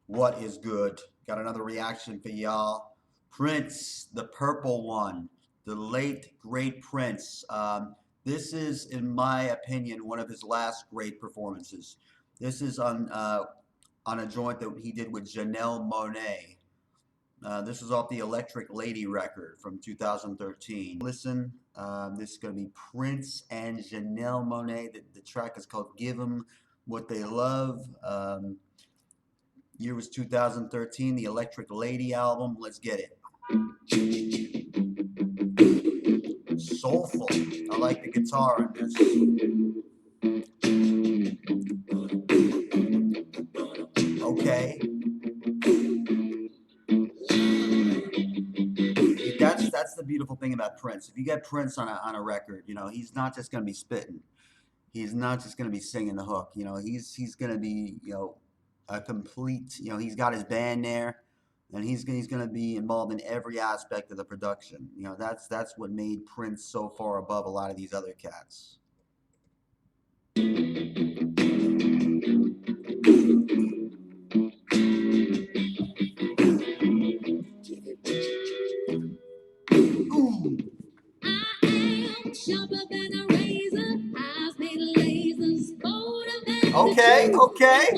What is good? Got another reaction for y'all. Prince, the purple one, the late great Prince. This is, in my opinion, one of his last great performances. This is on a joint that he did with Janelle Monáe. This is off the Electric Lady record from 2013. Listen, this is going to be Prince and Janelle Monáe. The track is called Give 'Em What They Love. Year was 2013, the Electric Lady album. Let's get it. Soulful. I like the guitar in this. Okay. That's the beautiful thing about Prince. If you get Prince on a record, you know, he's not just gonna be spitting. He's not just gonna be singing the hook. You know, he's gonna be, you know, a complete, you know, he's got his band there, and he's going to be involved in every aspect of the production. You know, that's what made Prince so far above a lot of these other cats. Ooh. Okay, okay.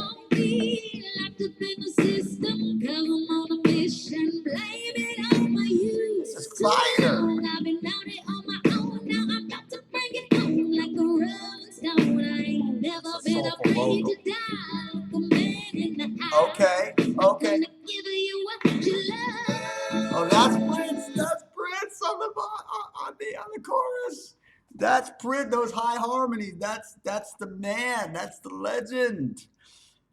This is fire. Okay, okay. Oh, that's Prince. That's Prince on the chorus. That's Prince. Those high harmonies. That's the man. That's the legend.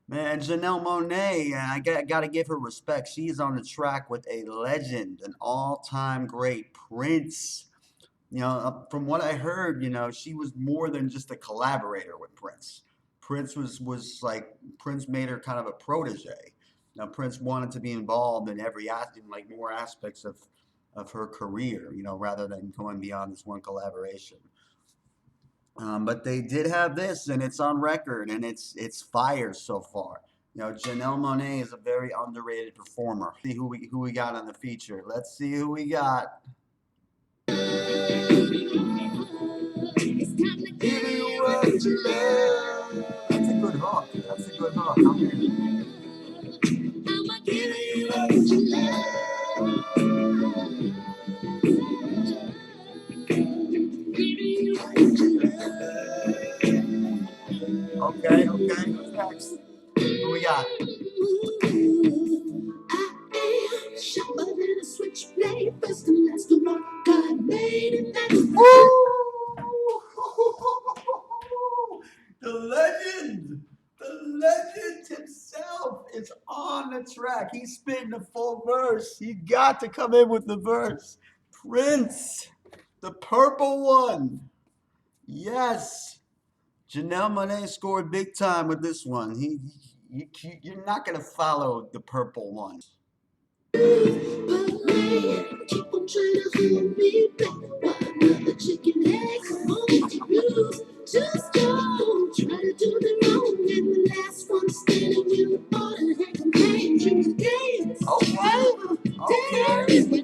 Man, Janelle Monáe, I got to give her respect. She's on the track with a legend, an all-time great, Prince. You know, from what I heard, you know, she was more than just a collaborator with Prince. Prince like, Prince made her kind of a protege. Now, Prince wanted to be involved in every aspect, like more aspects of her career, you know, rather than going beyond this one collaboration. But they did have this, and it's on record, and it's fire so far. You know, Janelle Monáe is a very underrated performer. See who we got on the feature. Let's see who we got. Give you what you love. That's a good hook. That's a good hook. I'ma give you what you love. Okay, okay. Who's next? Who we got? The legend, the legend himself is on the track. He's spitting the full verse. He got to come in with the verse. Prince, the purple one. Yes. Janelle Monáe scored big time with this one. You're not going to follow the purple one. Keep on trying to hold me back. Another chicken eggs won't lose. Just don't try to do the wrong. And the last one standing with the bottle had some pain. Drink games. Okay. Okay. I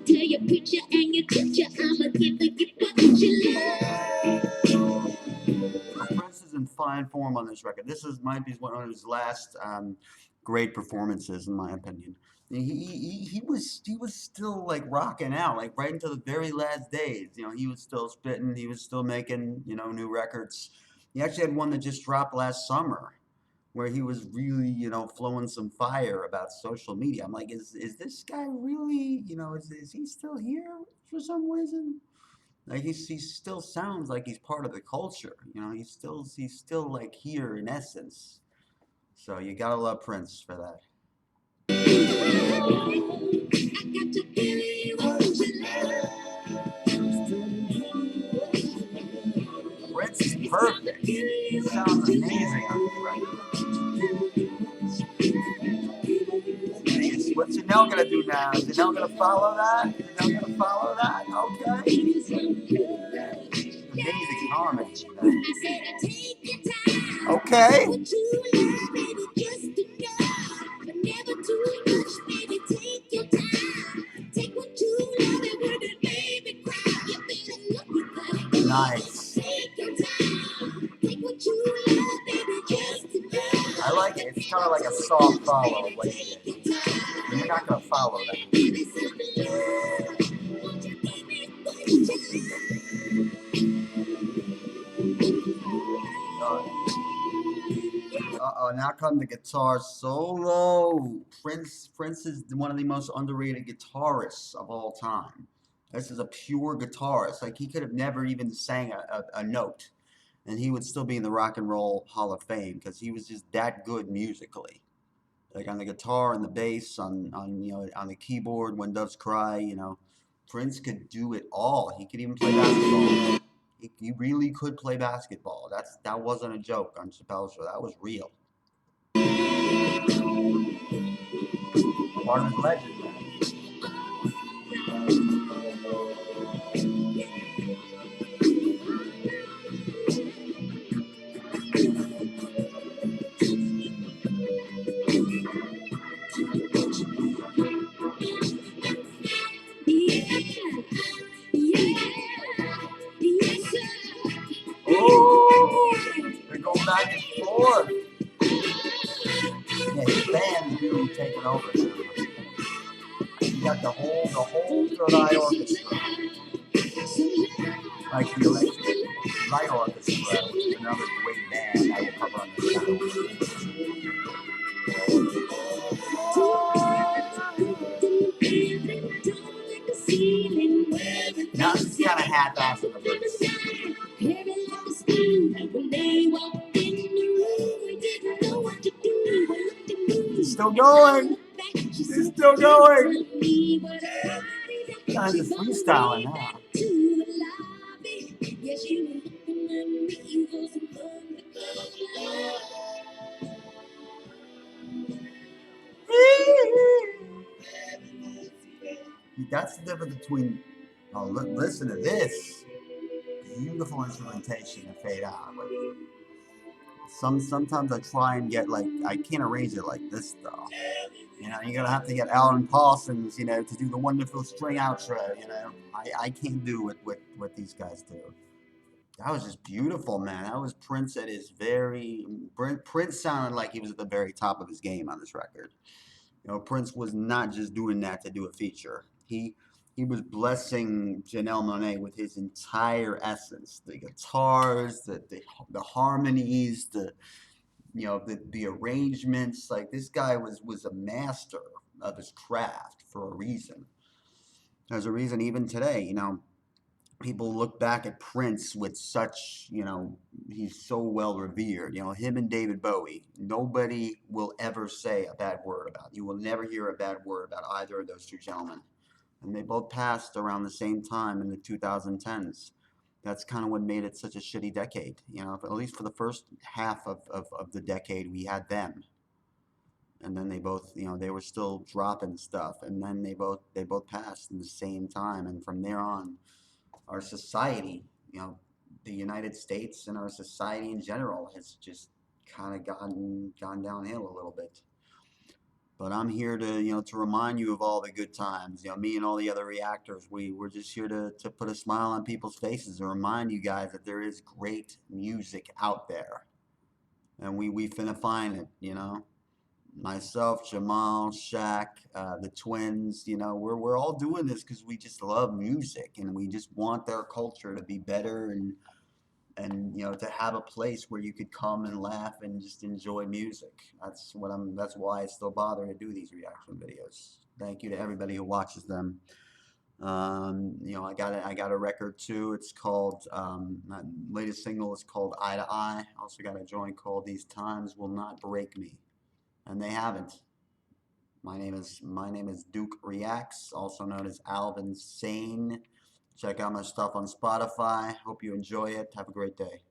tell your picture and your picture. I'ma give you what you love. Prince is in fine form on this record. Might be one of his last great performances, in my opinion. He was still like rocking out, like right into the very last days. You know, he was still spitting, he was still making, you know, new records. He actually had one that just dropped last summer, where he was really, you know, flowing some fire about social media. I'm like, is this guy really, you know, is he still here for some reason? Like he still sounds like he's part of the culture. You know, he's still like here in essence. So you gotta love Prince for that. Prince is perfect. He sounds amazing on this record. What's Janelle gonna do now? Is Janelle gonna follow that? Is Janelle gonna follow that? Okay. Amazing harmony. Okay. nice. I like it. It's kind of like a soft follow of what he did. And you're not going to follow that. Uh-oh, now come the guitar solo. Prince is one of the most underrated guitarists of all time. This is a pure guitarist. Like, he could have never even sang a note, and he would still be in the Rock and Roll Hall of Fame because he was just that good musically. Like on the guitar and the bass, on the keyboard, When Doves Cry, Prince could do it all. He could even play basketball. He really could play basketball. That wasn't a joke on Chappelle's Show. That was real. Part of his legend, man. Oh, they're going back and forth. Yeah, his band's really taking over. You got the whole Third Eye Orchestra, like the Electric Light Orchestra, which is another great band. I will cover on this channel. Now this is kind of half-assed in the verse. It's still going. It's still going. Guys are freestyling now. That's the difference between. Oh, listen to this. Beautiful instrumentation to fade out. Sometimes I try and get I can't arrange it like this though. You're gonna have to get Alan Parsons, to do the wonderful string outro. I can't do it what these guys do. That was just beautiful, man. That was Prince at his Prince sounded like he was at the very top of his game on this record. Prince was not just doing that to do a feature. He was blessing Janelle Monáe with his entire essence. The guitars, the harmonies, the arrangements. Like, this guy was a master of his craft for a reason. There's a reason even today, people look back at Prince with such, he's so well revered. Him and David Bowie, nobody will ever say a bad word about. You will never hear a bad word about either of those two gentlemen. And they both passed around the same time in the 2010s. That's kind of what made it such a shitty decade. At least for the first half of the decade, we had them. And then they both, they were still dropping stuff. And then they both passed in the same time. And from there on, our society, the United States and our society in general has just kind of gone downhill a little bit. But I'm here to remind you of all the good times. Me and all the other reactors, we're just here to put a smile on people's faces and remind you guys that there is great music out there. And we finna find it, Myself, Jamal, Shaq, the twins, we're all doing this because we just love music and we just want their culture to be better and to have a place where you could come and laugh and just enjoy music. That's why I still bother to do these reaction videos. Thank you to everybody who watches them. I got a record too. It's called my latest single is called Eye to Eye. I also got a joint called These Times Will Not Break Me. And they haven't. My name is Duke Reacts, also known as Alvin Sane. Check out my stuff on Spotify. Hope you enjoy it. Have a great day.